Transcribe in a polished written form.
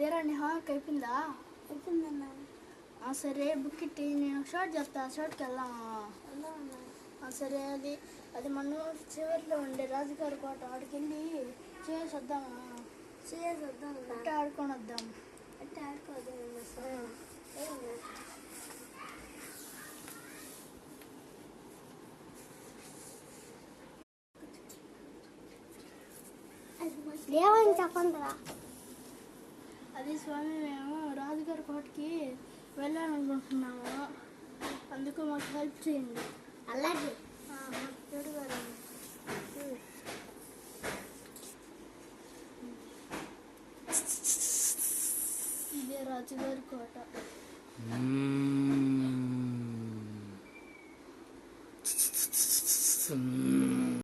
తీరా నీ హాక్ అయిపోయిందా? అయిపోయిందన్న. సరే బుక్ ఇట్టి నేను షార్ట్ చెప్తా, షార్ట్కి వెళ్దామా? సరే అది అది మన ఊరు చివరిలో ఉండే రాజుగారి కోట, ఆడికి వెళ్ళి చేసి వద్దామా? చేసి వద్దాం, అట్టే ఆడుకొని వద్దాం. అట్టే ఆడుకోవద్దాం. ఏమని చెప్పండిరా? అది స్వామి, మేము రాజుగారి కోటకి వెళ్ళాలనుకుంటున్నాము, అందుకు మాకు హెల్ప్ చేయండి. అలాగే చూడగారు ఇదే రాజుగారి కోట.